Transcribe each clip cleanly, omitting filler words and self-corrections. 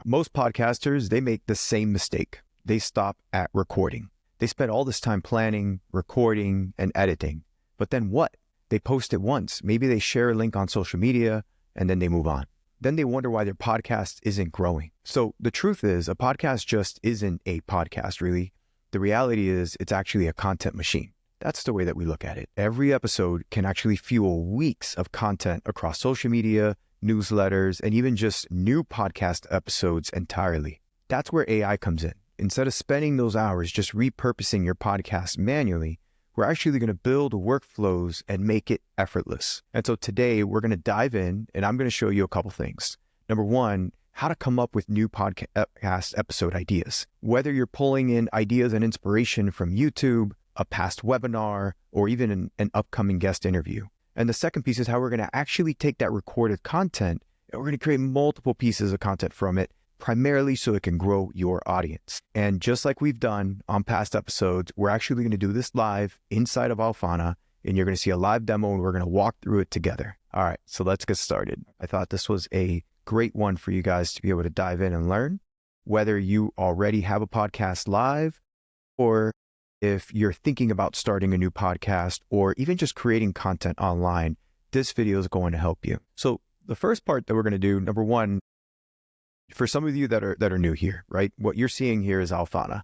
Most podcasters, they make the same mistake. They stop at recording. They spend all this time planning, recording, and editing. But then what? They post it once. Maybe they share a link on social media and then they move on. Then they wonder why their podcast isn't growing. So the truth is, a podcast just isn't a podcast, really. The reality is it's actually a content machine. That's the way that we look at it. Every episode can actually fuel weeks of content across social media, newsletters, and even just new podcast episodes entirely. That's where AI comes in. Instead of spending those hours just repurposing your podcast manually, we're actually going to build workflows and make it effortless. And so today we're going to dive in and I'm going to show you a couple things. Number one, how to come up with new podcast episode ideas. Whether you're pulling in ideas and inspiration from YouTube, a past webinar, or even an upcoming guest interview. And the second piece is how we're going to actually take that recorded content and we're going to create multiple pieces of content from it, primarily so it can grow your audience. And just like we've done on past episodes, we're actually going to do this live inside of Alphana, and you're going to see a live demo and we're going to walk through it together. All right, so let's get started. I thought this was a great one for you guys to be able to dive in and learn, whether you already have a podcast live or if you're thinking about starting a new podcast or even just creating content online, this video is going to help you. So the first part that we're going to do, number one, for some of you that are new here, right? What you're seeing here is Alphana.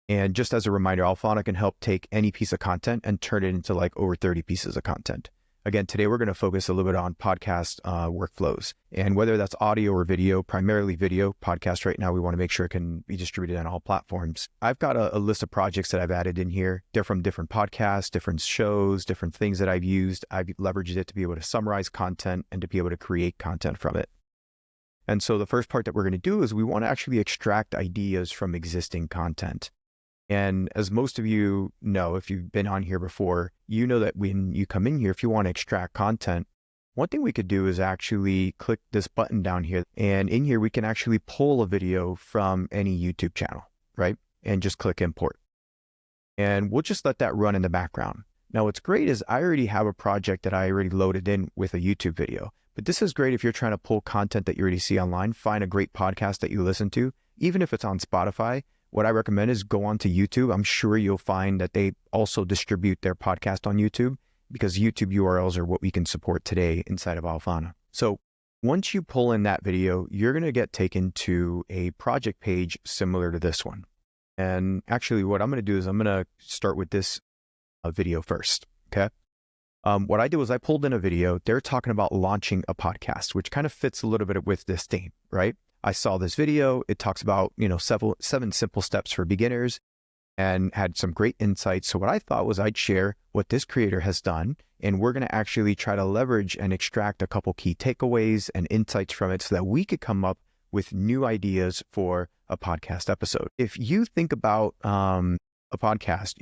And just as a reminder, Alphana can help take any piece of content and turn it into like over 30 pieces of content. Again, today we're going to focus a little bit on podcast workflows, and whether that's audio or video, primarily video. Podcast right now, we want to make sure it can be distributed on all platforms. I've got a list of projects that I've added in here. They're from different podcasts, different shows, different things that I've used. I've leveraged it to be able to summarize content and to be able to create content from it. And so the first part that we're going to do is we want to actually extract ideas from existing content. And as most of you know, if you've been on here before, you know that when you come in here, if you want to extract content, one thing we could do is actually click this button down here. And in here, we can actually pull a video from any YouTube channel, right? And just click import. And we'll just let that run in the background. Now, what's great is I already have a project that I already loaded in with a YouTube video. But this is great if you're trying to pull content that you already see online, find a great podcast that you listen to, even if it's on Spotify. What I recommend is go onto YouTube. I'm sure you'll find that they also distribute their podcast on YouTube because YouTube URLs are what we can support today inside of Alphana. So once you pull in that video, you're going to get taken to a project page similar to this one. And actually what I'm going to do is I'm going to start with this video first. Okay. What I did was I pulled in a video. They're talking about launching a podcast, which kind of fits a little bit with this theme, right? I saw this video. It talks about, seven simple steps for beginners and had some great insights. So what I thought was I'd share what this creator has done, and we're going to actually try to leverage and extract a couple key takeaways and insights from it so that we could come up with new ideas for a podcast episode. If you think about a podcast,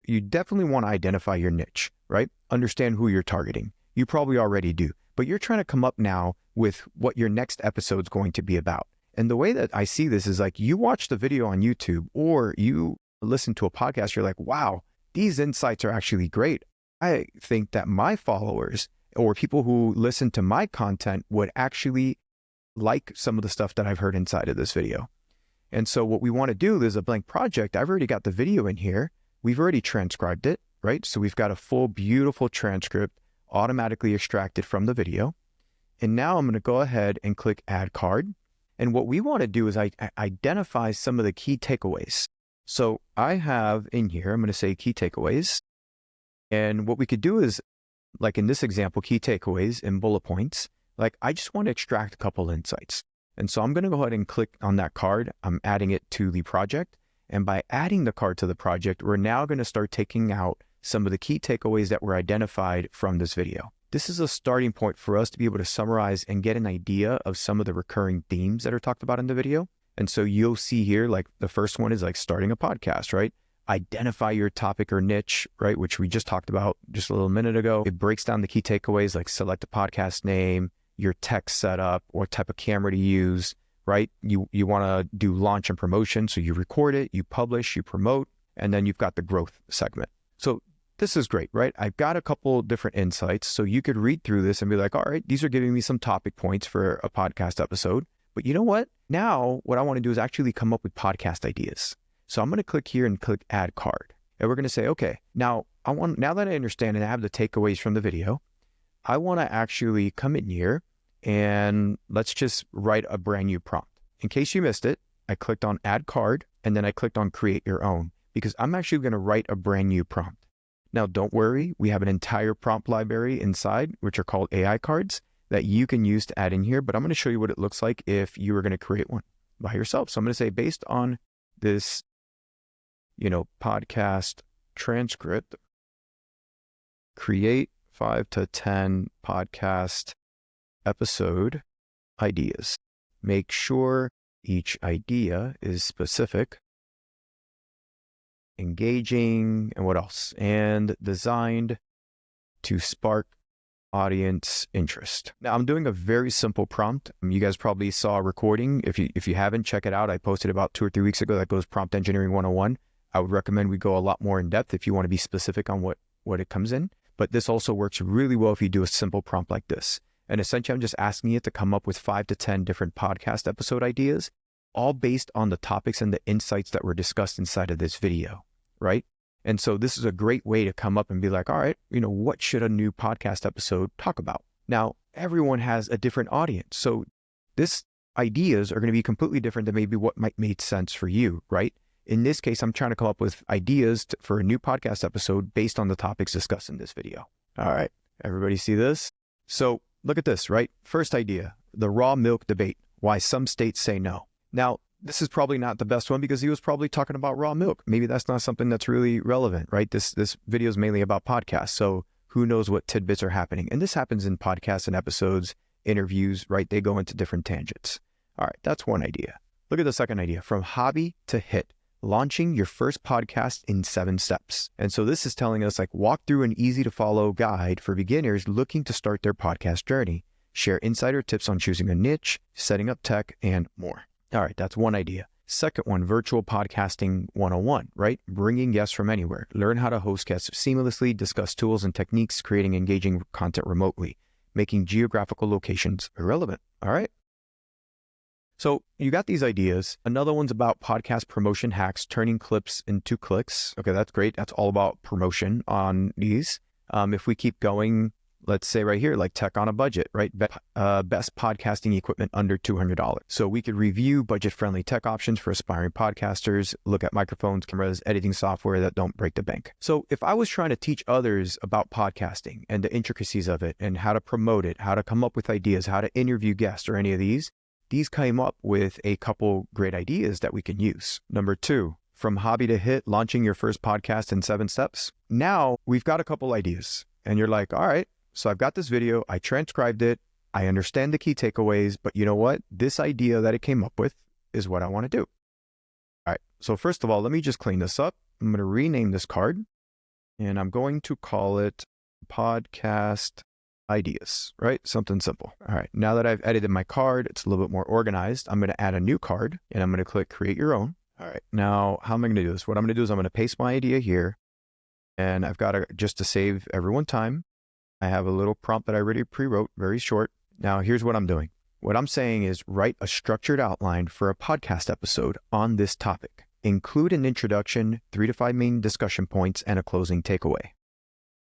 you definitely want to identify your niche, right? Understand who you're targeting. You probably already do, but you're trying to come up now with what your next episode is going to be about. And the way that I see this is like you watch the video on YouTube or you listen to a podcast, you're like, wow, these insights are actually great. I think that my followers or people who listen to my content would actually like some of the stuff that I've heard inside of this video. And so what we want to do is a blank project. I've already got the video in here. We've already transcribed it, right? So we've got a full, beautiful transcript automatically extracted from the video. And now I'm going to go ahead and click Add Card. And what we want to do is identify some of the key takeaways. So I have in here, I'm going to say key takeaways. And what we could do is, like in this example, key takeaways and bullet points. Like I just want to extract a couple insights. And so I'm going to go ahead and click on that card. I'm adding it to the project. And by adding the card to the project, we're now going to start taking out some of the key takeaways that were identified from this video. This is a starting point for us to be able to summarize and get an idea of some of the recurring themes that are talked about in the video. And so you'll see here, like the first one is like starting a podcast, right? Identify your topic or niche, right? Which we just talked about just a little minute ago. It breaks down the key takeaways like select a podcast name, your tech setup, what type of camera to use, right? You want to do launch and promotion. So you record it, you publish, you promote, and then you've got the growth segment. So this is great, right? I've got a couple different insights. So you could read through this and be like, all right, these are giving me some topic points for a podcast episode. But you know what? Now, what I want to do is actually come up with podcast ideas. So I'm going to click here and click add card. And we're going to say, okay, now that I understand and I have the takeaways from the video, I want to actually come in here and let's just write a brand new prompt. In case you missed it, I clicked on add card and then I clicked on create your own because I'm actually going to write a brand new prompt. Now, don't worry, we have an entire prompt library inside, which are called AI cards that you can use to add in here, but I'm going to show you what it looks like if you were going to create one by yourself. So I'm going to say, based on this, podcast transcript, create 5 to 10 podcast episode ideas. Make sure each idea is specific, engaging, and what else? And designed to spark audience interest. Now, I'm doing a very simple prompt. You guys probably saw a recording. If you haven't, check it out. I posted about 2 or 3 weeks ago that goes Prompt Engineering 101. I would recommend we go a lot more in depth if you want to be specific on what it comes in. But this also works really well if you do a simple prompt like this. And essentially, I'm just asking it to come up with 5 to 10 different podcast episode ideas, all based on the topics and the insights that were discussed inside of this video, right? And so this is a great way to come up and be like, all right, what should a new podcast episode talk about? Now, everyone has a different audience. So this ideas are going to be completely different than maybe what might make sense for you, right? In this case, I'm trying to come up with ideas for a new podcast episode based on the topics discussed in this video. All right, everybody see this? So look at this, right? First idea, the raw milk debate, why some states say no. Now, this is probably not the best one because he was probably talking about raw milk. Maybe that's not something that's really relevant, right? This video is mainly about podcasts. So who knows what tidbits are happening? And this happens in podcasts and episodes, interviews, right? They go into different tangents. All right, that's one idea. Look at the second idea, from hobby to hit. Launching your first podcast in 7 steps. And so this is telling us walk through an easy to follow guide for beginners looking to start their podcast journey. Share insider tips on choosing a niche, setting up tech, and more. All right, that's one idea. Second one, virtual podcasting 101, right? Bringing guests from anywhere. Learn how to host guests seamlessly, discuss tools and techniques, creating engaging content remotely, making geographical locations irrelevant. All right. So you got these ideas. Another one's about podcast promotion hacks, turning clips into clicks. Okay, that's great. That's all about promotion on these. If we keep going, let's say right here, like tech on a budget, right? Best podcasting equipment under $200. So we could review budget-friendly tech options for aspiring podcasters, look at microphones, cameras, editing software that don't break the bank. So if I was trying to teach others about podcasting and the intricacies of it and how to promote it, how to come up with ideas, how to interview guests or any of these came up with a couple great ideas that we can use. Number 2, from hobby to hit, launching your first podcast in 7 steps. Now we've got a couple ideas and you're like, all right, so I've got this video, I transcribed it, I understand the key takeaways, but you know what? This idea that it came up with is what I want to do. All right, so first of all, let me just clean this up. I'm going to rename this card and I'm going to call it podcast ideas, right? Something simple. All right, now that I've edited my card, it's a little bit more organized. I'm going to add a new card and I'm going to click create your own. All right, now how am I going to do this? What I'm going to do is I'm going to paste my idea here and I've got just to save everyone time, I have a little prompt that I already pre-wrote, very short. Now here's what I'm doing. What I'm saying is write a structured outline for a podcast episode on this topic. Include an introduction, 3 to 5 main discussion points, and a closing takeaway.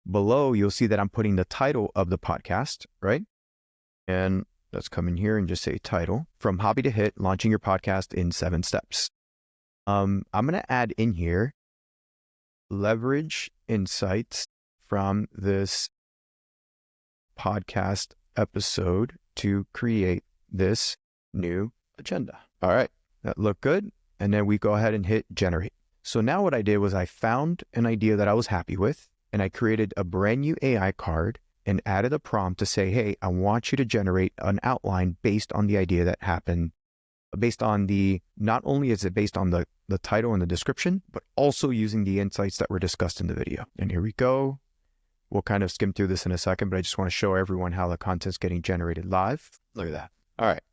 Below, you'll see that I'm putting the title of the podcast, right? And let's come in here and just say title, from hobby to hit, launching your podcast in 7 steps. I'm going to add in here, leverage insights from this podcast episode to create this new agenda. All right, that looked good. And then we go ahead and hit generate. So now what I did was I found an idea that I was happy with. And I created a brand new AI card and added a prompt to say, hey, I want you to generate an outline based on the idea that happened, based on not only is it based on the title and the description, but also using the insights that were discussed in the video. And here we go. We'll kind of skim through this in a second, but I just want to show everyone how the content's getting generated live. Look at that. All right.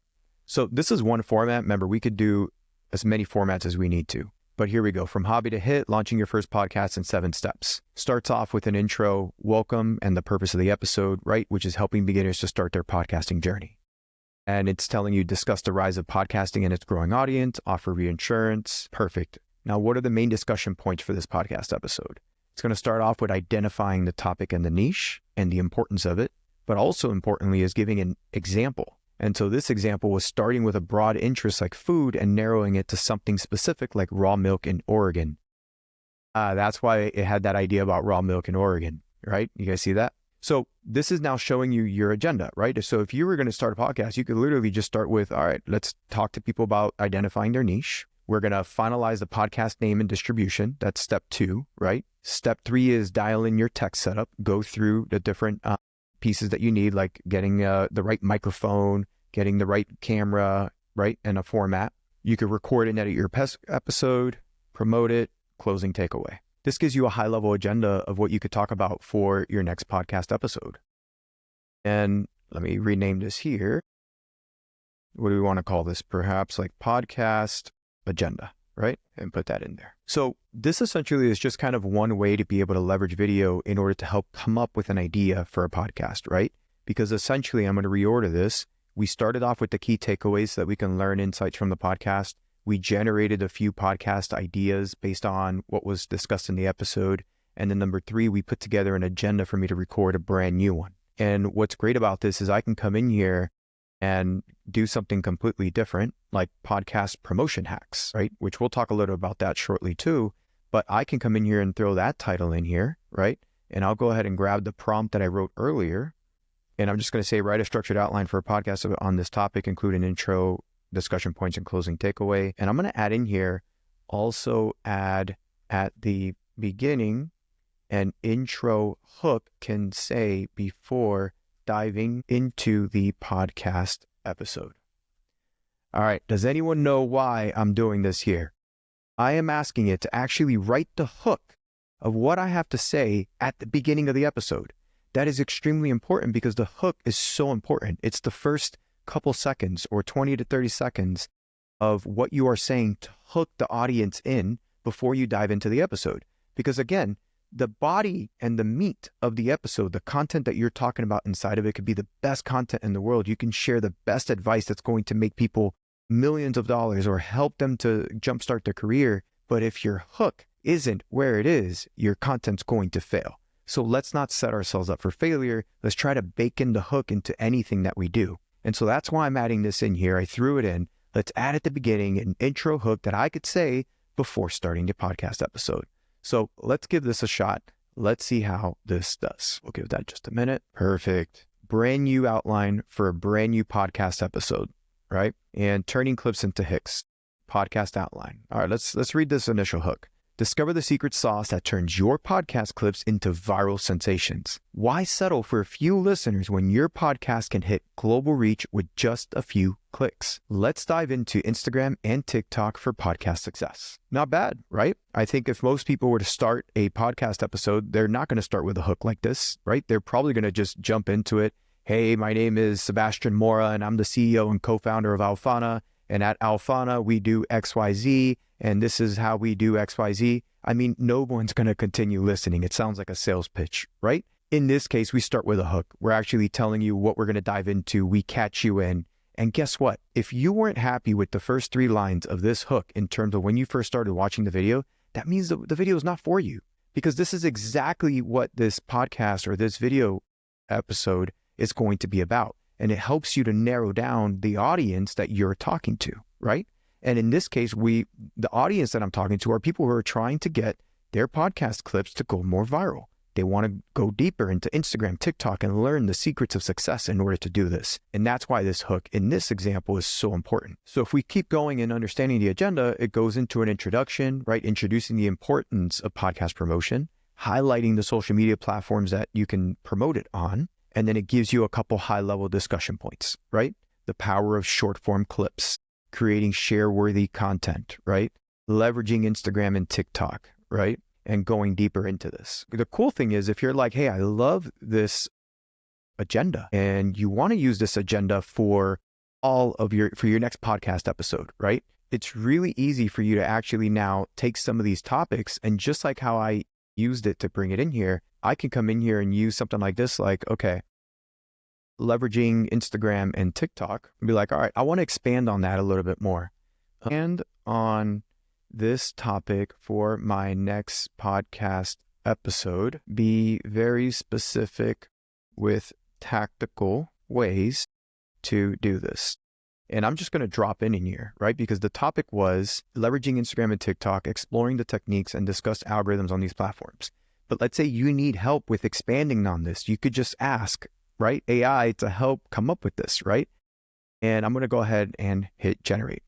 So this is one format. Remember, we could do as many formats as we need to. But here we go. From hobby to hit, launching your first podcast in 7 steps. Starts off with an intro, welcome, and the purpose of the episode, right? Which is helping beginners to start their podcasting journey. And it's telling you discuss the rise of podcasting and its growing audience, offer reinsurance. Perfect. Now, what are the main discussion points for this podcast episode? It's going to start off with identifying the topic and the niche and the importance of it, but also importantly is giving an example. And so this example was starting with a broad interest like food and narrowing it to something specific like raw milk in Oregon. That's why it had that idea about raw milk in Oregon, right? You guys see that? So this is now showing you your agenda, right? So if you were going to start a podcast, you could literally just start with, all right, let's talk to people about identifying their niche. We're going to finalize the podcast name and distribution. That's step 2, right? Step 3 is dial in your tech setup, go through the different pieces that you need, like getting the right microphone, getting the right camera, right? And a format. You could record and edit your episode, promote it, closing takeaway. This gives you a high level agenda of what you could talk about for your next podcast episode. And let me rename this here. What do we want to call this? Perhaps like podcast agenda, right? And put that in there. So this essentially is just kind of one way to be able to leverage video in order to help come up with an idea for a podcast, right? Because essentially I'm going to reorder this. We started off with the key takeaways so that we can learn insights from the podcast. We generated a few podcast ideas based on what was discussed in the episode. And then number 3, we put together an agenda for me to record a brand new one. And what's great about this is I can come in here and do something completely different, like podcast promotion hacks, right? Which we'll talk a little about that shortly too. But I can come in here and throw that title in here, right? And I'll go ahead and grab the prompt that I wrote earlier. And I'm just going to say, write a structured outline for a podcast on this topic, include an intro, discussion points, and closing takeaway. And I'm going to add in here, also add at the beginning, an intro hook can say before diving into the podcast episode. All right. Does anyone know why I'm doing this here? I am asking it to actually write the hook of what I have to say at the beginning of the episode. That is extremely important because the hook is so important. It's the first couple seconds or 20 to 30 seconds of what you are saying to hook the audience in before you dive into the episode. Because again, the body and the meat of the episode, the content that you're talking about inside of it could be the best content in the world. You can share the best advice that's going to make people millions of dollars or help them to jumpstart their career. But if your hook isn't where it is, your content's going to fail. So let's not set ourselves up for failure. Let's try to bake in the hook into anything that we do. And so that's why I'm adding this in here. I threw it in. Let's add at the beginning an intro hook that I could say before starting the podcast episode. So let's give this a shot. Let's see how this does. We'll give that just a minute. Perfect. Brand new outline for a brand new podcast episode, right? And turning clips into hooks. Podcast outline. All right, let's read this initial hook. Discover the secret sauce that turns your podcast clips into viral sensations. Why settle for a few listeners when your podcast can hit global reach with just a few clicks? Let's dive into Instagram and TikTok for podcast success. Not bad, right? I think if most people were to start a podcast episode, they're not going to start with a hook like this, right? They're probably going to just jump into it. Hey, my name is Sebastian Mourra, and I'm the CEO and co-founder of Alphana. And at Alphana, we do XYZ, and this is how we do XYZ. I mean, no one's going to continue listening. It sounds like a sales pitch, right? In this case, we start with a hook. We're actually telling you what we're going to dive into. We catch you in. And guess what? If you weren't happy with the first 3 lines of this hook in terms of when you first started watching the video, that means the video is not for you. Because this is exactly what this podcast or this video episode is going to be about. And it helps you to narrow down the audience that you're talking to, right? And in this case, the audience that I'm talking to are people who are trying to get their podcast clips to go more viral. They want to go deeper into Instagram, TikTok, and learn the secrets of success in order to do this. And that's why this hook in this example is so important. So if we keep going and understanding the agenda, it goes into an introduction, right? Introducing the importance of podcast promotion, highlighting the social media platforms that you can promote it on. And then it gives you a couple high-level discussion points, right? The power of short-form clips, creating share-worthy content, right? Leveraging Instagram and TikTok, right? And going deeper into this. The cool thing is if you're like, hey, I love this agenda and you want to use this agenda for your next podcast episode, right? it's really easy for you to actually now take some of these topics, and just like how I used it to bring it in here, I can come in here and use something like this, like, okay, leveraging Instagram and TikTok, and be like, all right, I want to expand on that a little bit more. And on this topic for my next podcast episode, be very specific with tactical ways to do this. And I'm just going to drop in here, right? Because the topic was leveraging Instagram and TikTok, exploring the techniques and discuss algorithms on these platforms. But let's say you need help with expanding on this. You could just ask, right, AI to help come up with this, right? And I'm going to go ahead and hit generate.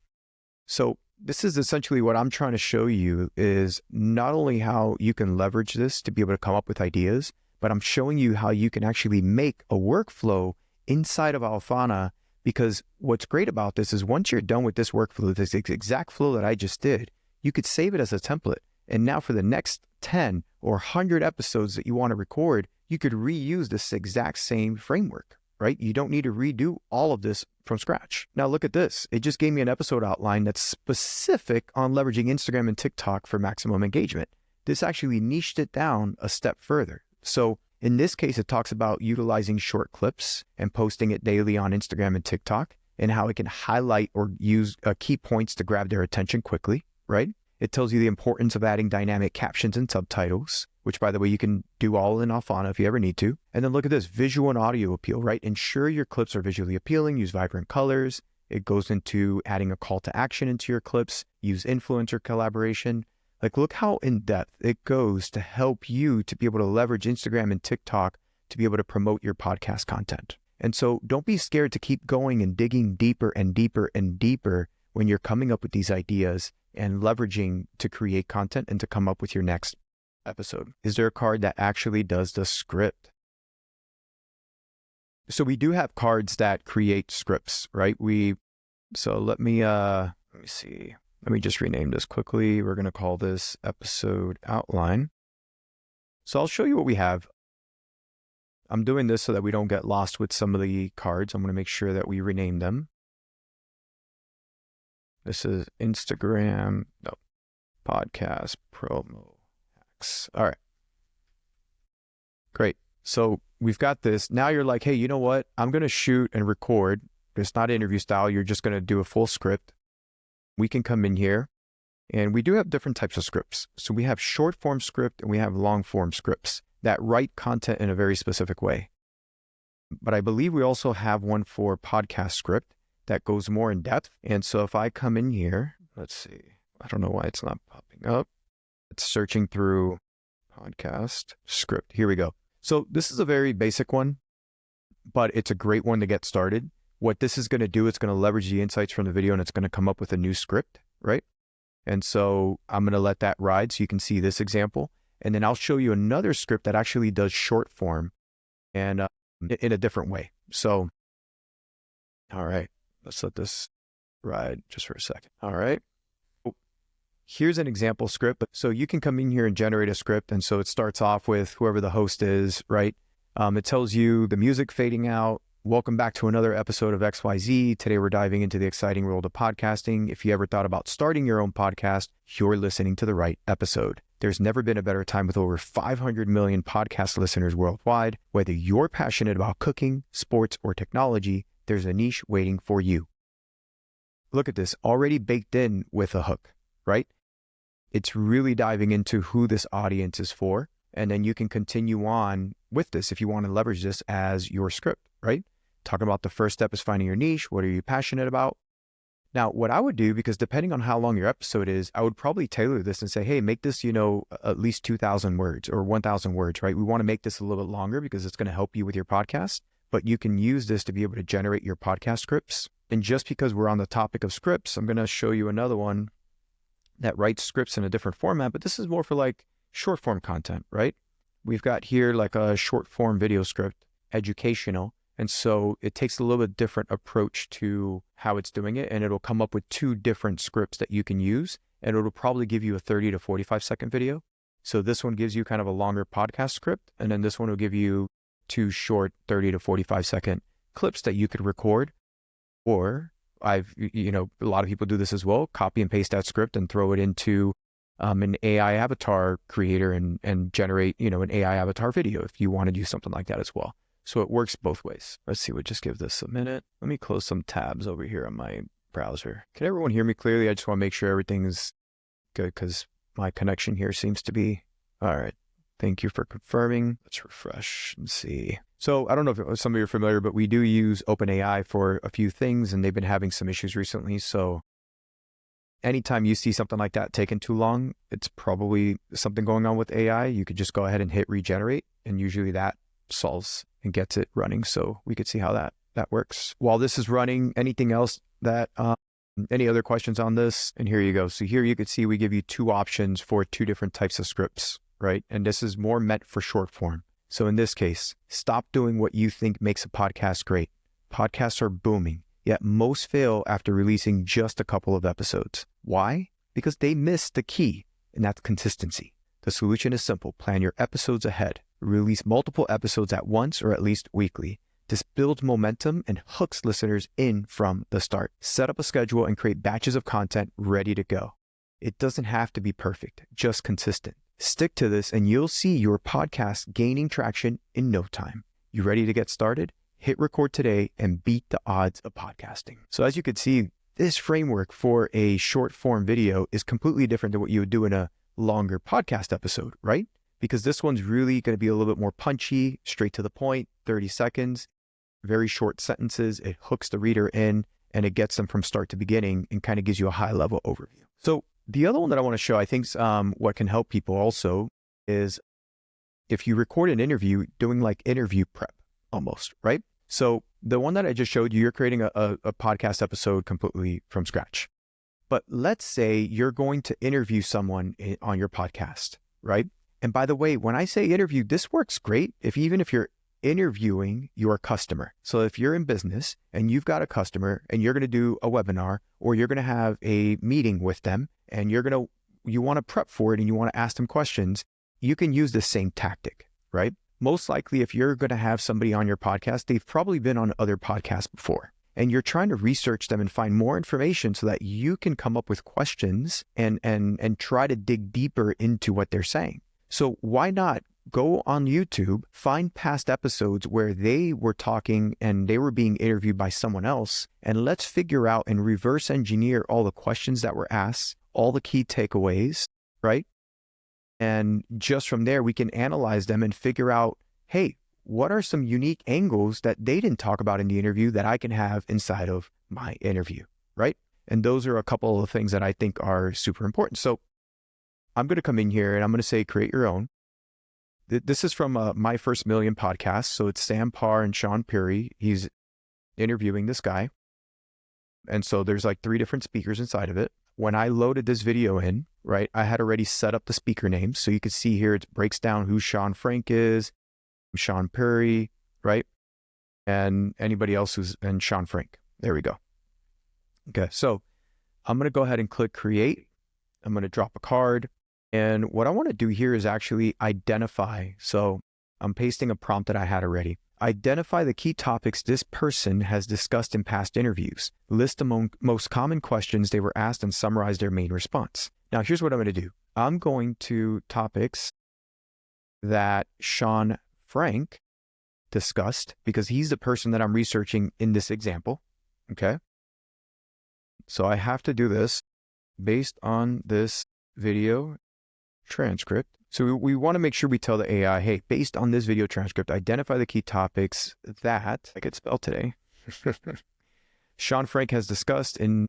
So this is essentially what I'm trying to show you, is not only how you can leverage this to be able to come up with ideas, but I'm showing you how you can actually make a workflow inside of Alphana. Because what's great about this is once you're done with this workflow, this exact flow that I just did, you could save it as a template. And now for the next 10 or 100 episodes that you want to record, you could reuse this exact same framework, right? You don't need to redo all of this from scratch. Now look at this. It just gave me an episode outline that's specific on leveraging Instagram and TikTok for maximum engagement. This actually niched it down a step further. So in this case, it talks about utilizing short clips and posting it daily on Instagram and TikTok, and how it can highlight or use key points to grab their attention quickly, right? It tells you the importance of adding dynamic captions and subtitles, which, by the way, you can do all in Alphana if you ever need to. And then look at this, visual and audio appeal, right? Ensure your clips are visually appealing, use vibrant colors. It goes into adding a call to action into your clips, use influencer collaboration. Like, look how in-depth it goes to help you to be able to leverage Instagram and TikTok to be able to promote your podcast content. And so don't be scared to keep going and digging deeper and deeper and deeper when you're coming up with these ideas and leveraging to create content and to come up with your next episode. Is there a card that actually does the script? So we do have cards that create scripts, right? So let me see. Let me just rename this quickly. We're going to call this episode outline. So I'll show you what we have. I'm doing this so that we don't get lost with some of the cards. I'm going to make sure that we rename them. This is Instagram, podcast promo hacks. All right. Great. So we've got this. Now you're like, hey, you know what? I'm going to shoot and record. It's not interview style. You're just going to do a full script. We can come in here, and we do have different types of scripts. So we have short form script and we have long form scripts that write content in a very specific way. But I believe we also have one for podcast script that goes more in depth. And so if I come in here, let's see, I don't know why it's not popping up. It's searching through podcast script. Here we go. So this is a very basic one, but it's a great one to get started. What this is going to do, it's going to leverage the insights from the video, and it's going to come up with a new script, right? And so I'm going to let that ride so you can see this example. And then I'll show you another script that actually does short form and in a different way. So, all right, let's let this ride just for a second. All right. Here's an example script. So you can come in here and generate a script. And so it starts off with whoever the host is, right? It tells you the music fading out. Welcome back to another episode of XYZ. Today we're diving into the exciting world of podcasting. If you ever thought about starting your own podcast, you're listening to the right episode. There's never been a better time with over 500 million podcast listeners worldwide. Whether you're passionate about cooking, sports, or technology, there's a niche waiting for you. Look at this, already baked in with a hook, right? It's really diving into who this audience is for. And then you can continue on with this if you want to leverage this as your script, right? Talking about the first step is finding your niche. What are you passionate about? Now, what I would do, because depending on how long your episode is, I would probably tailor this and say, hey, make this, at least 2,000 words or 1,000 words, right? We want to make this a little bit longer because it's going to help you with your podcast, but you can use this to be able to generate your podcast scripts. And just because we're on the topic of scripts, I'm going to show you another one that writes scripts in a different format, but this is more for like short form content, right? We've got here like a short form video script, educational. And so it takes a little bit different approach to how it's doing it. And it'll come up with two different scripts that you can use. And it'll probably give you a 30 to 45 second video. So this one gives you kind of a longer podcast script. And then this one will give you two short 30 to 45 second clips that you could record. Or A lot of people do this as well, copy and paste that script and throw it into an AI avatar creator and generate, an AI avatar video if you want to do something like that as well. So it works both ways. Let's see, we'll just give this a minute. Let me close some tabs over here on my browser. Can everyone hear me clearly? I just want to make sure everything's good because my connection here seems to be, all right. Thank you for confirming. Let's refresh and see. So I don't know if some of you are familiar, but we do use OpenAI for a few things, and they've been having some issues recently. So anytime you see something like that taking too long, it's probably something going on with AI. You could just go ahead and hit regenerate, and usually that solves and gets it running. So we could see how that works. While this is running, anything else that, any other questions on this? And here you go. So here you could see we give you two options for two different types of scripts, right? And this is more meant for short form. So in this case, stop doing what you think makes a podcast great. Podcasts are booming, yet most fail after releasing just a couple of episodes. Why? Because they miss the key, and that's consistency. The solution is simple. Plan your episodes ahead. Release multiple episodes at once or at least weekly. This builds momentum and hooks listeners in from the start. Set up a schedule and create batches of content ready to go. It doesn't have to be perfect, just consistent. Stick to this and you'll see your podcast gaining traction in no time. You ready to get started? Hit record today and beat the odds of podcasting. So as you can see, this framework for a short form video is completely different than what you would do in a longer podcast episode, right? Because this one's really going to be a little bit more punchy, straight to the point, 30 seconds, very short sentences. It hooks the reader in and it gets them from start to beginning and kind of gives you a high level overview. So the other one that I want to show, I think what can help people also is if you record an interview, doing like interview prep almost, right? So the one that I just showed you, you're creating a podcast episode completely from scratch. But let's say you're going to interview someone on your podcast, right? And by the way, when I say interview, this works great even if you're interviewing your customer. So if you're in business and you've got a customer and you're going to do a webinar or you're going to have a meeting with them and you want to prep for it and you want to ask them questions, you can use the same tactic, right? Most likely, if you're going to have somebody on your podcast, they've probably been on other podcasts before, and you're trying to research them and find more information so that you can come up with questions and try to dig deeper into what they're saying. So why not go on YouTube, find past episodes where they were talking and they were being interviewed by someone else, and let's figure out and reverse engineer all the questions that were asked, all the key takeaways, right? And just from there, we can analyze them and figure out, hey, what are some unique angles that they didn't talk about in the interview that I can have inside of my interview, right? And those are a couple of things that I think are super important. So I'm going to come in here and I'm going to say, create your own. This is from My First Million podcast. So it's Sam Parr and Sean Perry. He's interviewing this guy. And so there's like 3 different speakers inside of it. When I loaded this video in, right, I had already set up the speaker names. So you can see here, it breaks down who Sean Frank is, Sean Perry, right? And anybody else and Sean Frank. There we go. Okay, so I'm going to go ahead and click create. I'm going to drop a card. And what I want to do here is actually identify. So I'm pasting a prompt that I had already. Identify the key topics this person has discussed in past interviews. List the most common questions they were asked and summarize their main response. Now, here's what I'm going to do. I'm going to topics that Sean Frank discussed because he's the person that I'm researching in this example. Okay. So I have to do this based on this video transcript. So we want to make sure we tell the AI, hey, based on this video transcript, identify the key topics that, I could spell today, Sean Frank has discussed in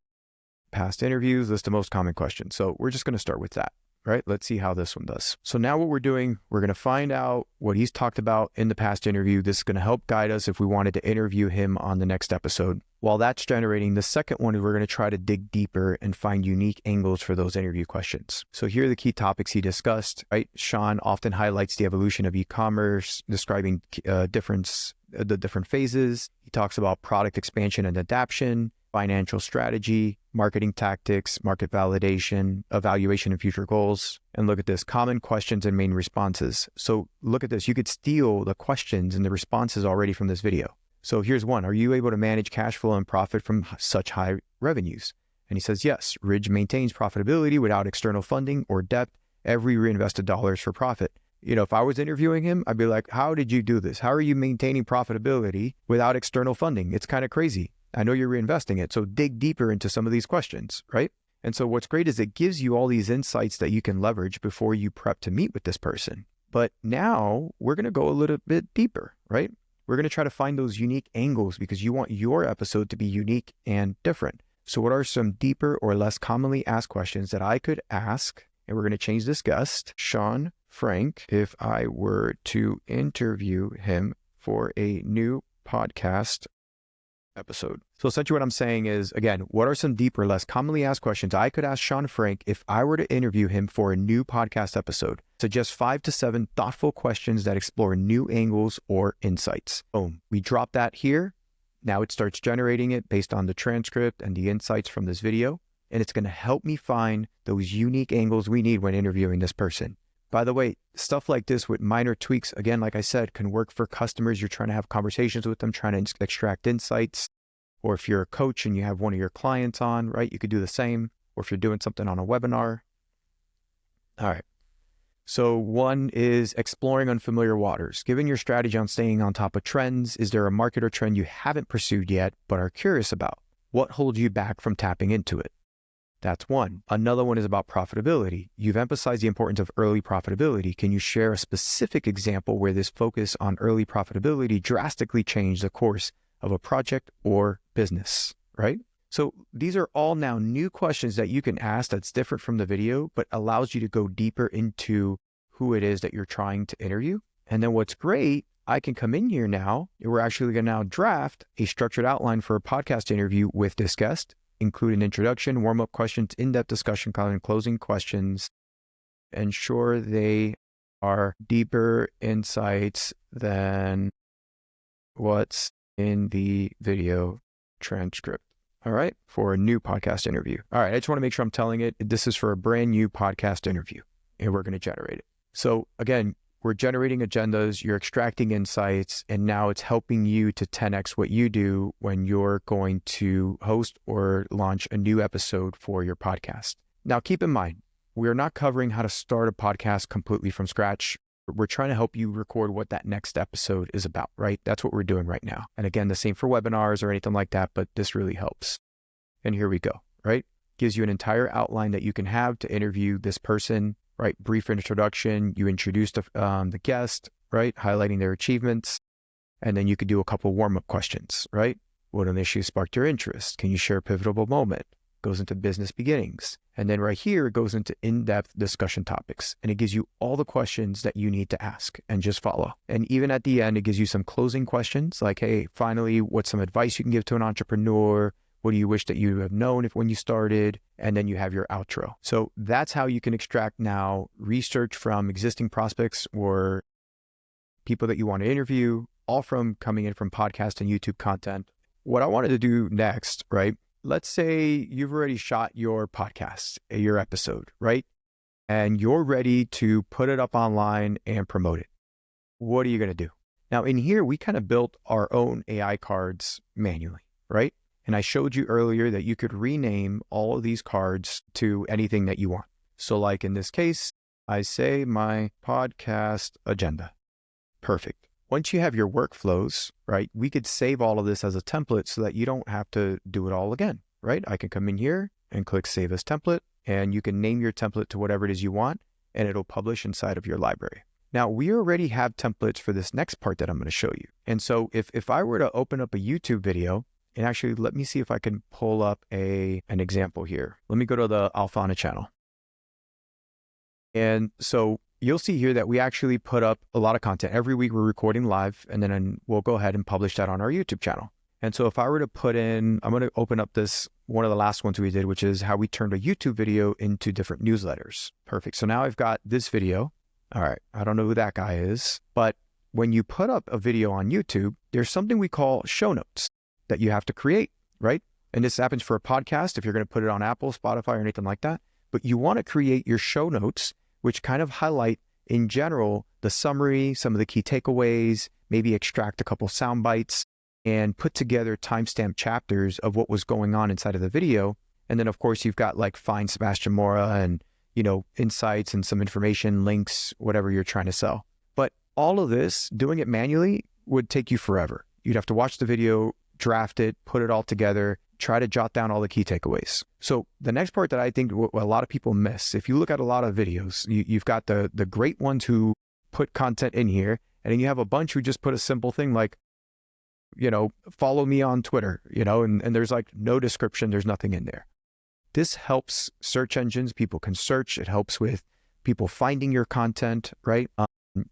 past interviews, list the most common questions. So we're just going to start with that, right? Let's see how this one does. So now what we're doing, we're going to find out what he's talked about in the past interview. This is going to help guide us if we wanted to interview him on the next episode. While that's generating, the second one is we're going to try to dig deeper and find unique angles for those interview questions. So here are the key topics he discussed, right? Sean often highlights the evolution of e-commerce, describing the different phases. He talks about product expansion and adaptation, financial strategy, marketing tactics, market validation, evaluation of future goals. And look at this, common questions and main responses. So look at this, you could steal the questions and the responses already from this video. So here's one. Are you able to manage cash flow and profit from such high revenues? And he says, yes, Ridge maintains profitability without external funding or debt. Every reinvested dollar is for profit. If I was interviewing him, I'd be like, how did you do this? How are you maintaining profitability without external funding? It's kind of crazy. I know you're reinvesting it. So dig deeper into some of these questions, right? And so what's great is it gives you all these insights that you can leverage before you prep to meet with this person. But now we're going to go a little bit deeper, right? We're going to try to find those unique angles because you want your episode to be unique and different. So what are some deeper or less commonly asked questions that I could ask? And we're going to change this guest, Sean Frank, if I were to interview him for a new podcast episode. So essentially what I'm saying is, again, what are some deeper, less commonly asked questions I could ask Sean Frank if I were to interview him for a new podcast episode? Suggest 5 to 7 thoughtful questions that explore new angles or insights. Boom. We drop that here. Now it starts generating it based on the transcript and the insights from this video. And it's going to help me find those unique angles we need when interviewing this person. By the way, stuff like this with minor tweaks, again, like I said, can work for customers. You're trying to have conversations with them, trying to extract insights. Or if you're a coach and you have one of your clients on, right, you could do the same. Or if you're doing something on a webinar. All right. So one is exploring unfamiliar waters. Given your strategy on staying on top of trends, is there a market or trend you haven't pursued yet but are curious about? What holds you back from tapping into it? That's one. Another one is about profitability. You've emphasized the importance of early profitability. Can you share a specific example where this focus on early profitability drastically changed the course of a project or business, right? So these are all now new questions that you can ask that's different from the video, but allows you to go deeper into who it is that you're trying to interview. And then what's great, I can come in here now, and we're actually going to now draft a structured outline for a podcast interview with this guest, include an introduction, warm-up questions, in-depth discussion, and closing questions. Ensure they are deeper insights than what's in the video transcript. All right, for a new podcast interview. All right, I just want to make sure I'm telling it. This is for a brand new podcast interview, and we're going to generate it. So again, we're generating agendas, you're extracting insights, and now it's helping you to 10x what you do when you're going to host or launch a new episode for your podcast. Now, keep in mind, we're not covering how to start a podcast completely from scratch. We're trying to help you record what that next episode is about, right? That's what we're doing right now. And again, the same for webinars or anything like that, but this really helps. And here we go, right? Gives you an entire outline that you can have to interview this person, right? Brief introduction, you introduce the guest, right? Highlighting their achievements. And then you could do a couple warm-up questions, right? What initially sparked your interest? Can you share a pivotal moment? Goes into business beginnings. And then right here, it goes into in-depth discussion topics. And it gives you all the questions that you need to ask and just follow. And even at the end, it gives you some closing questions like, hey, finally, what's some advice you can give to an entrepreneur? What do you wish that you have known when you started? And then you have your outro. So that's how you can extract now research from existing prospects or people that you want to interview, all from coming in from podcast and YouTube content. What I wanted to do next, right? Let's say you've already shot your podcast, your episode, right? And you're ready to put it up online and promote it. What are you going to do? Now in here, we kind of built our own AI cards manually, right? And I showed you earlier that you could rename all of these cards to anything that you want. So like in this case, I say my podcast agenda. Perfect. Once you have your workflows, right, we could save all of this as a template so that you don't have to do it all again, right? I can come in here and click Save as Template, and you can name your template to whatever it is you want, and it'll publish inside of your library. Now, we already have templates for this next part that I'm going to show you. And so if I were to open up a YouTube video, and actually let me see if I can pull up an example here. Let me go to the Alphana channel. And so you'll see here that we actually put up a lot of content. Every week we're recording live, and then we'll go ahead and publish that on our YouTube channel. And so if I were to put in, I'm going to open up this, one of the last ones we did, which is how we turned a YouTube video into different newsletters. Perfect. So now I've got this video. All right. I don't know who that guy is, but when you put up a video on YouTube, there's something we call show notes that you have to create, right? And this happens for a podcast if you're going to put it on Apple, Spotify, or anything like that. But you want to create your show notes, which kind of highlight in general the summary, some of the key takeaways, maybe extract a couple sound bites. and put together timestamp chapters of what was going on inside of the video. And then of course you've got like find Sebastian Mourra and, insights and some information, links, whatever you're trying to sell. But all of this, doing it manually would take you forever. You'd have to watch the video, draft it, put it all together, try to jot down all the key takeaways. So the next part that I think a lot of people miss, if you look at a lot of videos, you've got the great ones who put content in here, and then you have a bunch who just put a simple thing like, follow me on Twitter, and there's like no description, there's nothing in there. This helps search engines, people can search, it helps with people finding your content, right?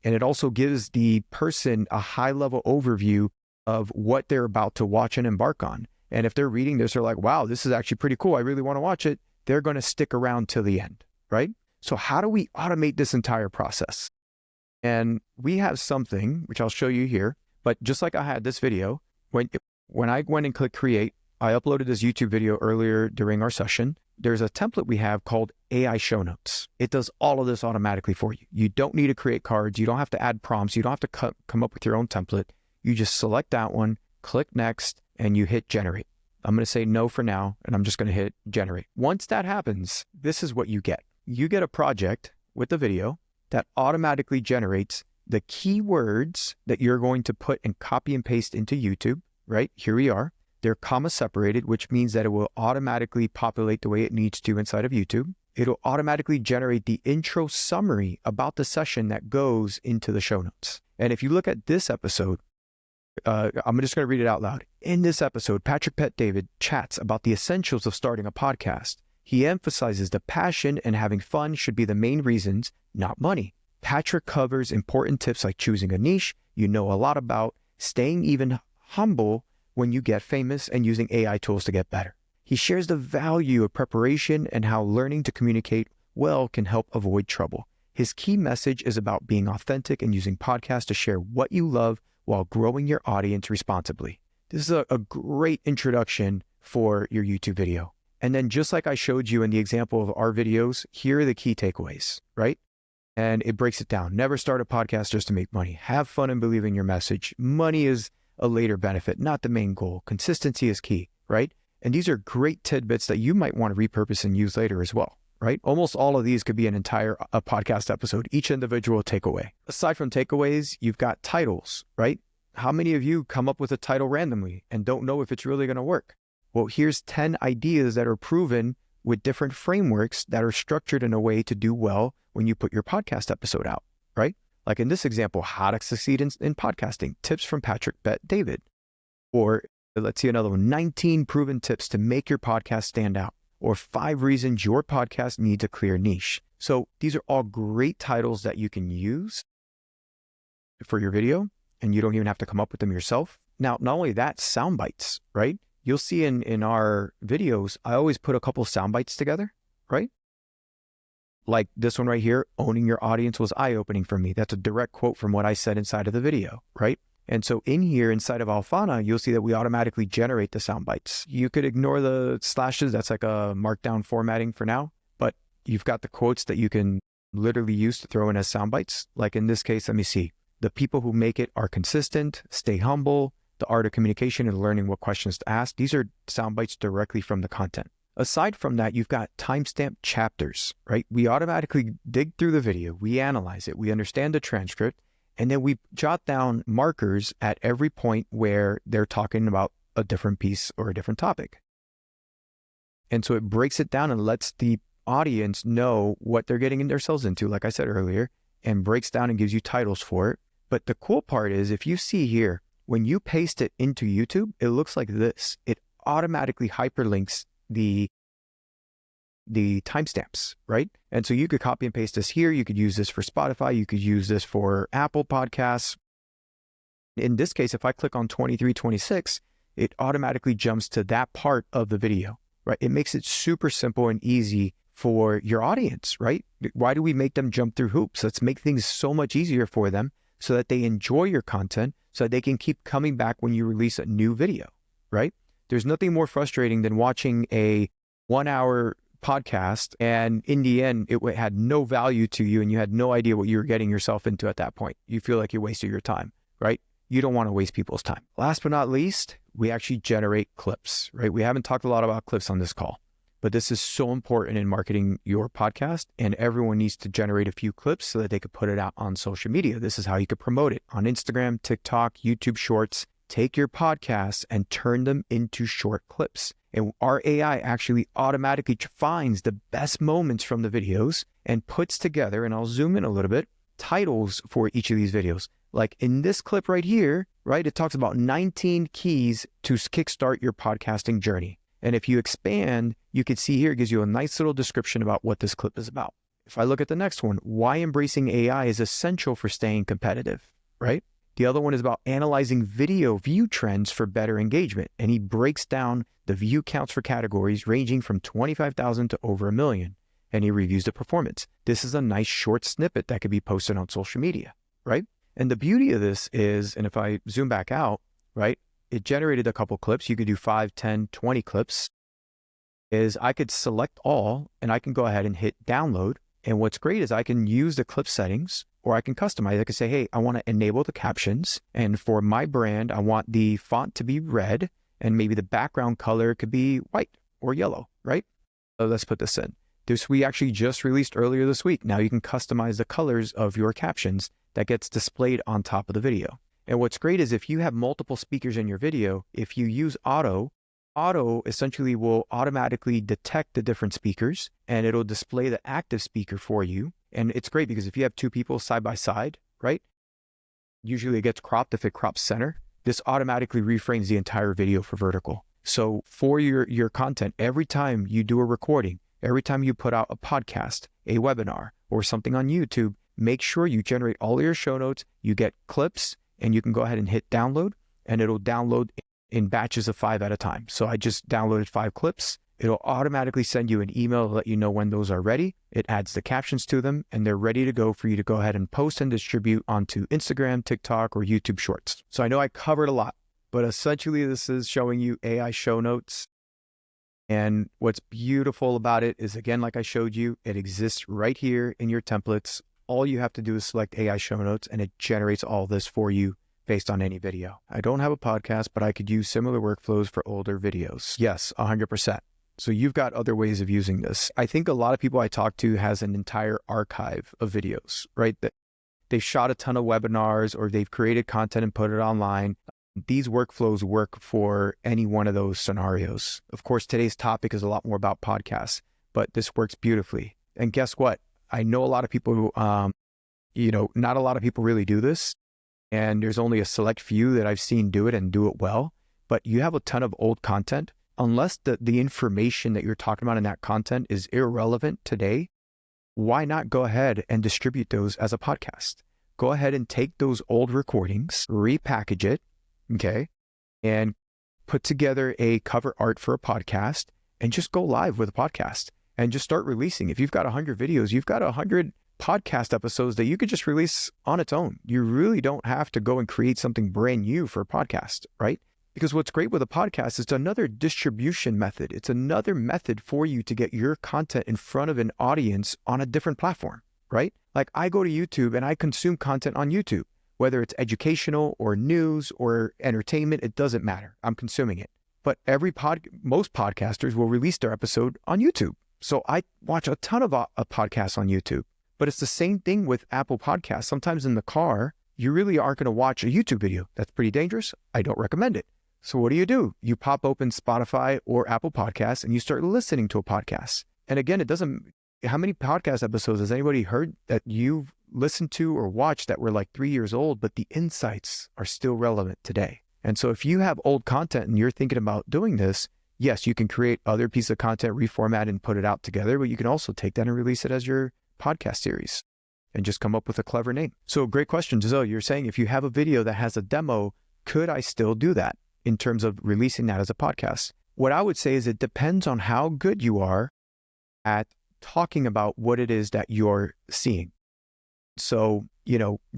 And it also gives the person a high level overview of what they're about to watch and embark on. And if they're reading this, they're like, wow, this is actually pretty cool, I really want to watch it. They're going to stick around till the end, right? So how do we automate this entire process? And we have something, which I'll show you here, but just like I had this video, when I went and clicked create, I uploaded this YouTube video earlier during our session. There's a template we have called AI show notes. It does all of this automatically for you. You don't need to create cards. You don't have to add prompts. You don't have to come up with your own template. You just select that one, click next, and you hit generate. I'm going to say no for now, and I'm just going to hit generate. Once that happens, this is what you get. You get a project with the video that automatically generates the keywords that you're going to put and copy and paste into YouTube, right? Here we are. They're comma separated, which means that it will automatically populate the way it needs to inside of YouTube. It'll automatically generate the intro summary about the session that goes into the show notes. And if you look at this episode, I'm just going to read it out loud. In this episode, Patrick Pet David chats about the essentials of starting a podcast. He emphasizes the passion and having fun should be the main reasons, not money. Patrick covers important tips like choosing a niche you know a lot about, staying even humble when you get famous, and using AI tools to get better. He shares the value of preparation and how learning to communicate well can help avoid trouble. His key message is about being authentic and using podcasts to share what you love while growing your audience responsibly. This is a great introduction for your YouTube video. And then just like I showed you in the example of our videos, here are the key takeaways, right? And it breaks it down. Never start a podcast just to make money. Have fun and believe in your message. Money is a later benefit, not the main goal. Consistency is key, right? And these are great tidbits that you might want to repurpose and use later as well, right? Almost all of these could be an entire podcast episode, each individual takeaway. Aside from takeaways, you've got titles, right? How many of you come up with a title randomly and don't know if it's really going to work? Well, here's 10 ideas that are proven with different frameworks that are structured in a way to do well when you put your podcast episode out, right? Like in this example, how to succeed in podcasting, tips from Patrick Bet David. Or let's see another one, 19 proven tips to make your podcast stand out. Or 5 reasons your podcast needs a clear niche. So these are all great titles that you can use for your video, and you don't even have to come up with them yourself. Now, not only that, sound bites, right? You'll see in our videos, I always put a couple sound bites together, right? Like this one right here, owning your audience was eye-opening for me. That's a direct quote from what I said inside of the video, right? And so in here, inside of Alphana, you'll see that we automatically generate the sound bites. You could ignore the slashes. That's like a markdown formatting for now, but you've got the quotes that you can literally use to throw in as sound bites. Like in this case, let me see. The people who make it are consistent, stay humble, the art of communication and learning what questions to ask. These are sound bites directly from the content. Aside from that, you've got timestamp chapters, right? We automatically dig through the video, we analyze it, we understand the transcript, and then we jot down markers at every point where they're talking about a different piece or a different topic. And so it breaks it down and lets the audience know what they're getting themselves into, like I said earlier, and breaks down and gives you titles for it. But the cool part is, if you see here, when you paste it into YouTube, it looks like this. It automatically hyperlinks the timestamps, right? And so you could copy and paste this here. You could use this for Spotify. You could use this for Apple Podcasts. In this case, if I click on 2326, it automatically jumps to that part of the video, right? It makes it super simple and easy for your audience, right? Why do we make them jump through hoops? Let's make things so much easier for them so that they enjoy your content, so that they can keep coming back when you release a new video, right? There's nothing more frustrating than watching a 1-hour podcast and in the end, it had no value to you and you had no idea what you were getting yourself into at that point. You feel like you wasted your time, right? You don't want to waste people's time. Last but not least, we actually generate clips, right? We haven't talked a lot about clips on this call, but this is so important in marketing your podcast, and everyone needs to generate a few clips so that they could put it out on social media. This is how you could promote it on Instagram, TikTok, YouTube Shorts. Take your podcasts and turn them into short clips. And our AI actually automatically finds the best moments from the videos and puts together, and I'll zoom in a little bit, titles for each of these videos. Like in this clip right here, right, it talks about 19 keys to kickstart your podcasting journey. And if you expand, you can see here, it gives you a nice little description about what this clip is about. If I look at the next one, why embracing AI is essential for staying competitive, right? The other one is about analyzing video view trends for better engagement. And he breaks down the view counts for categories ranging from 25,000 to over 1 million. And he reviews the performance. This is a nice short snippet that could be posted on social media, right? And the beauty of this is, and if I zoom back out, right, it generated a couple clips. You could do 5, 10, 20 clips. Is I could select all and I can go ahead and hit download. And what's great is I can use the clip settings, or I can customize. I can say, hey, I want to enable the captions. And for my brand, I want the font to be red and maybe the background color could be white or yellow, right? So let's put this in. This we actually just released earlier this week. Now you can customize the colors of your captions that gets displayed on top of the video. And what's great is if you have multiple speakers in your video, if you use auto essentially will automatically detect the different speakers and it'll display the active speaker for you. And it's great because if you have two people side by side, right? Usually it gets cropped if it crops center. This automatically reframes the entire video for vertical. So for your content, every time you do a recording, every time you put out a podcast, a webinar, or something on YouTube, make sure you generate all of your show notes, you get clips, and you can go ahead and hit download, and it'll download in batches of 5 at a time. So I just downloaded 5 clips. It'll automatically send you an email to let you know when those are ready. It adds the captions to them, and they're ready to go for you to go ahead and post and distribute onto Instagram, TikTok, or YouTube Shorts. So I know I covered a lot, but essentially this is showing you AI show notes. And what's beautiful about it is, again, like I showed you, it exists right here in your templates. All you have to do is select AI show notes, and it generates all this for you based on any video. I don't have a podcast, but I could use similar workflows for older videos. Yes, 100%. So you've got other ways of using this. I think a lot of people I talk to has an entire archive of videos, right? That they've shot a ton of webinars or they've created content and put it online. These workflows work for any one of those scenarios. Of course, today's topic is a lot more about podcasts, but this works beautifully. And guess what? I know a lot of people who, not a lot of people really do this. And there's only a select few that I've seen do it and do it well. But you have a ton of old content. Unless the information that you're talking about in that content is irrelevant today, why not go ahead and distribute those as a podcast? Go ahead and take those old recordings, repackage it, okay, and put together a cover art for a podcast and just go live with a podcast and just start releasing. If you've got 100 videos, you've got 100 podcast episodes that you could just release on its own. You really don't have to go and create something brand new for a podcast, right? Because what's great with a podcast is it's another distribution method. It's another method for you to get your content in front of an audience on a different platform, right? Like I go to YouTube and I consume content on YouTube, whether it's educational or news or entertainment, it doesn't matter. I'm consuming it. But most podcasters will release their episode on YouTube. So I watch a ton of podcasts on YouTube, but it's the same thing with Apple Podcasts. Sometimes in the car, you really aren't going to watch a YouTube video. That's pretty dangerous. I don't recommend it. So what do? You pop open Spotify or Apple Podcasts and you start listening to a podcast. And again, how many podcast episodes has anybody heard that you've listened to or watched that were like 3 years old, but the insights are still relevant today? And so if you have old content and you're thinking about doing this, yes, you can create other pieces of content, reformat and put it out together, but you can also take that and release it as your podcast series and just come up with a clever name. So great question, Giselle. You're saying if you have a video that has a demo, could I still do that in terms of releasing that as a podcast? What I would say is it depends on how good you are at talking about what it is that you're seeing. So,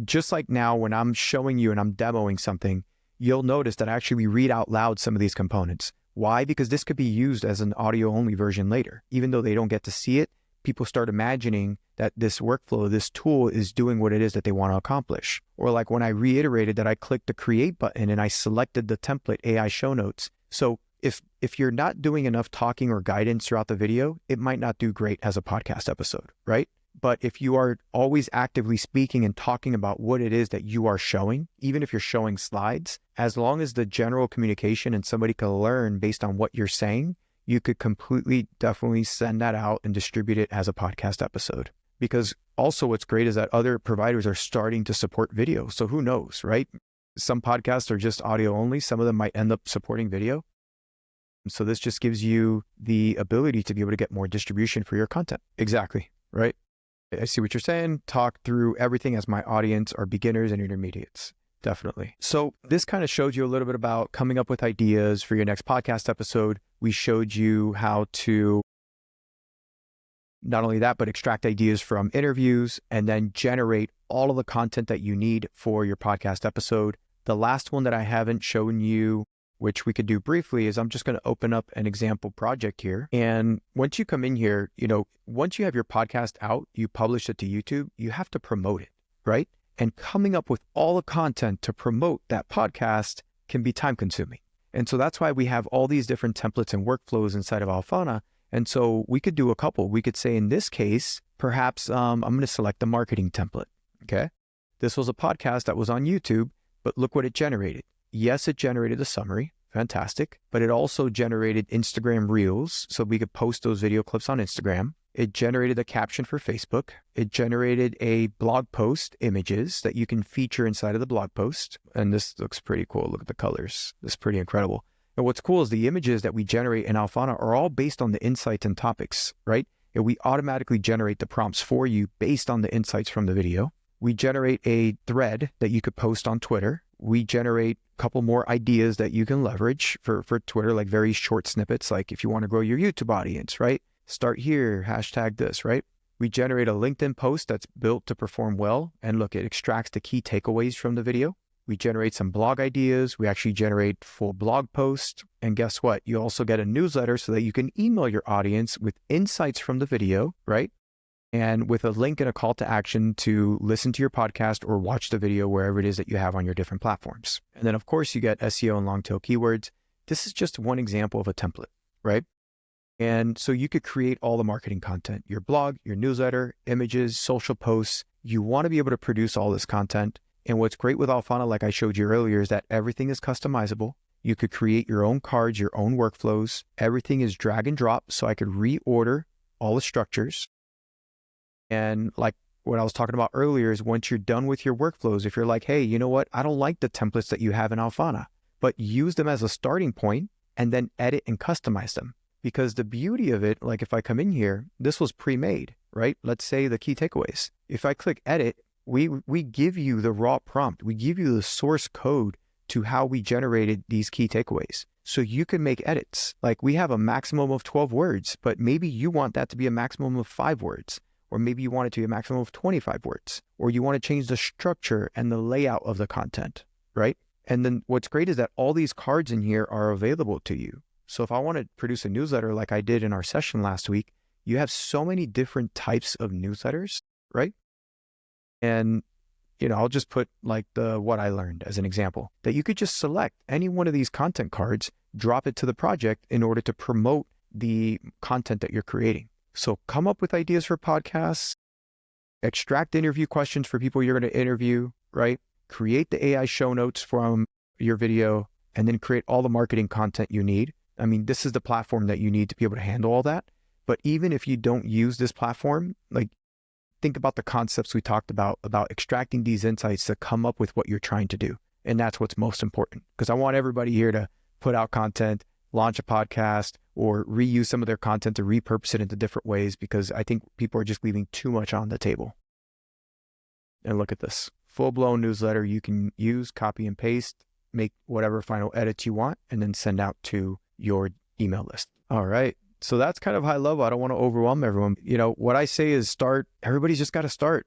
just like now when I'm showing you and I'm demoing something, you'll notice that I actually read out loud some of these components. Why? Because this could be used as an audio only version later. Even though they don't get to see it, people start imagining that this workflow, this tool is doing what it is that they want to accomplish. Or like when I reiterated that I clicked the create button and I selected the template AI show notes. So if you're not doing enough talking or guidance throughout the video, it might not do great as a podcast episode, right? But if you are always actively speaking and talking about what it is that you are showing, even if you're showing slides, as long as the general communication and somebody can learn based on what you're saying, you could completely, definitely send that out and distribute it as a podcast episode. Because also what's great is that other providers are starting to support video. So who knows, right? Some podcasts are just audio only. Some of them might end up supporting video. So this just gives you the ability to be able to get more distribution for your content. Exactly, right? I see what you're saying. Talk through everything as my audience are beginners and intermediates. Definitely. So this kind of shows you a little bit about coming up with ideas for your next podcast episode. We showed you how to not only that, but extract ideas from interviews and then generate all of the content that you need for your podcast episode. The last one that I haven't shown you, which we could do briefly, is I'm just going to open up an example project here. And once you come in here, once you have your podcast out, you publish it to YouTube, you have to promote it, right? And coming up with all the content to promote that podcast can be time consuming. And so that's why we have all these different templates and workflows inside of Alphana. And so we could do a couple. We could say in this case, perhaps I'm going to select the marketing template, okay? This was a podcast that was on YouTube, but look what it generated. Yes, it generated a summary, fantastic, but it also generated Instagram Reels, so we could post those video clips on Instagram. It generated a caption for Facebook. It generated a blog post images that you can feature inside of the blog post. And this looks pretty cool. Look at the colors. This is pretty incredible. And what's cool is the images that we generate in Alphana are all based on the insights and topics, right? And we automatically generate the prompts for you based on the insights from the video. We generate a thread that you could post on Twitter. We generate a couple more ideas that you can leverage for Twitter, like very short snippets, like if you want to grow your YouTube audience, right? Start here, hashtag this, right? We generate a LinkedIn post that's built to perform well. And look, it extracts the key takeaways from the video. We generate some blog ideas. We actually generate full blog posts. And guess what? You also get a newsletter so that you can email your audience with insights from the video, right? And with a link and a call to action to listen to your podcast or watch the video wherever it is that you have on your different platforms. And then of course you get SEO and long tail keywords. This is just one example of a template, right? And so you could create all the marketing content, your blog, your newsletter, images, social posts. You want to be able to produce all this content. And what's great with Alphana, like I showed you earlier, is that everything is customizable. You could create your own cards, your own workflows. Everything is drag and drop. So I could reorder all the structures. And like what I was talking about earlier is once you're done with your workflows, if you're like, hey, you know what? I don't like the templates that you have in Alphana, but use them as a starting point and then edit and customize them. Because the beauty of it, like if I come in here, this was pre-made, right? Let's say the key takeaways. If I click edit, we give you the raw prompt. We give you the source code to how we generated these key takeaways. So you can make edits. Like we have a maximum of 12 words, but maybe you want that to be a maximum of 5 words. Or maybe you want it to be a maximum of 25 words, or you want to change the structure and the layout of the content, right? And then what's great is that all these cards in here are available to you. So if I want to produce a newsletter like I did in our session last week, you have so many different types of newsletters, right? And, I'll just put like what I learned as an example, that you could just select any one of these content cards, drop it to the project in order to promote the content that you're creating. So come up with ideas for podcasts, extract interview questions for people you're going to interview, right? Create the AI show notes from your video, and then create all the marketing content you need. I mean, this is the platform that you need to be able to handle all that. But even if you don't use this platform, like think about the concepts we talked about extracting these insights to come up with what you're trying to do. And that's what's most important, because I want everybody here to put out content, launch a podcast, or reuse some of their content to repurpose it into different ways, because I think people are just leaving too much on the table. And look at this, full-blown newsletter you can use, copy and paste, make whatever final edits you want, and then send out to your email list. All right. So that's kind of high level. I don't want to overwhelm everyone. What I say is start. Everybody's just got to start.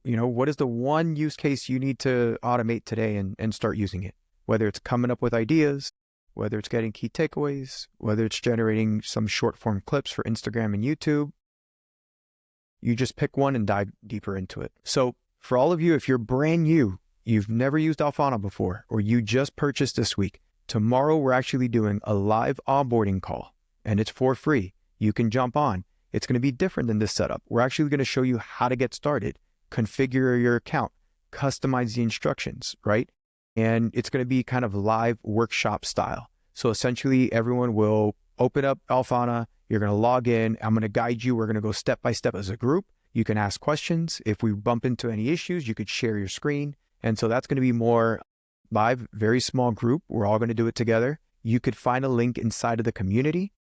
What is the one use case you need to automate today and start using it? Whether it's coming up with ideas, whether it's getting key takeaways, whether it's generating some short form clips for Instagram and YouTube, You just pick one and dive deeper into it. So for all of you, if you're brand new, you've never used Alphana before, or you just purchased this week, tomorrow we're actually doing a live onboarding call, and it's for free. You can jump on. It's going to be different than this setup. We're actually going to show you how to get started, configure your account, customize the instructions, right? And it's going to be kind of live workshop style. So essentially everyone will open up Alphana. You're going to log in. I'm going to guide you. We're going to go step by step as a group. You can ask questions. If we bump into any issues, you could share your screen. And so that's going to be more live, very small group. We're all going to do it together. You could find a link inside of the community.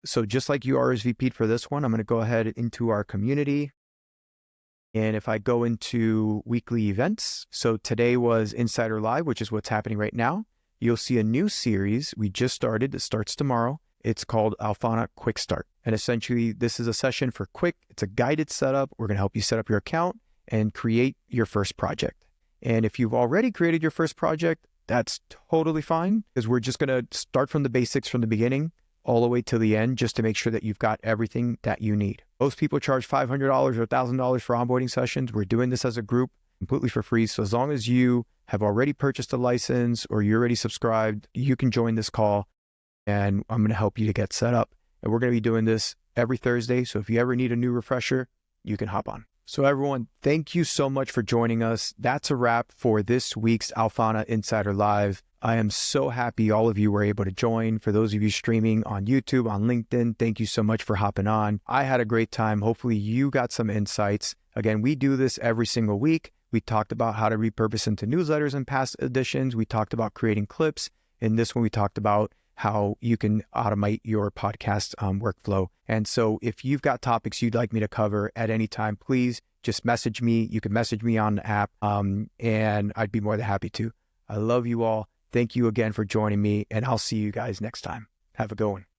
So just like you RSVP'd for this one, I'm going to go ahead into our community. And if I go into weekly events, so today was Insider Live, which is what's happening right now. You'll see a new series we just started. It starts tomorrow. It's called Alphana Quickstart. And essentially, this is a session for quick. It's a guided setup. We're going to help you set up your account and create your first project. And if you've already created your first project, that's totally fine, because we're just going to start from the basics from the beginning all the way to the end, just to make sure that you've got everything that you need. Most people charge $500 or $1,000 for onboarding sessions. We're doing this as a group completely for free. So as long as you have already purchased a license or you're already subscribed, you can join this call, and I'm going to help you to get set up. And we're going to be doing this every Thursday. So if you ever need a new refresher, you can hop on. So everyone, thank you so much for joining us. That's a wrap for this week's Alphana Insider Live. I am so happy all of you were able to join. For those of you streaming on YouTube, on LinkedIn, thank you so much for hopping on. I had a great time. Hopefully you got some insights. Again, we do this every single week. We talked about how to repurpose into newsletters in past editions. We talked about creating clips. In this one, we talked about how you can automate your podcast workflow. And so if you've got topics you'd like me to cover at any time, please just message me. You can message me on the app, and I'd be more than happy to. I love you all. Thank you again for joining me, and I'll see you guys next time. Have a good one.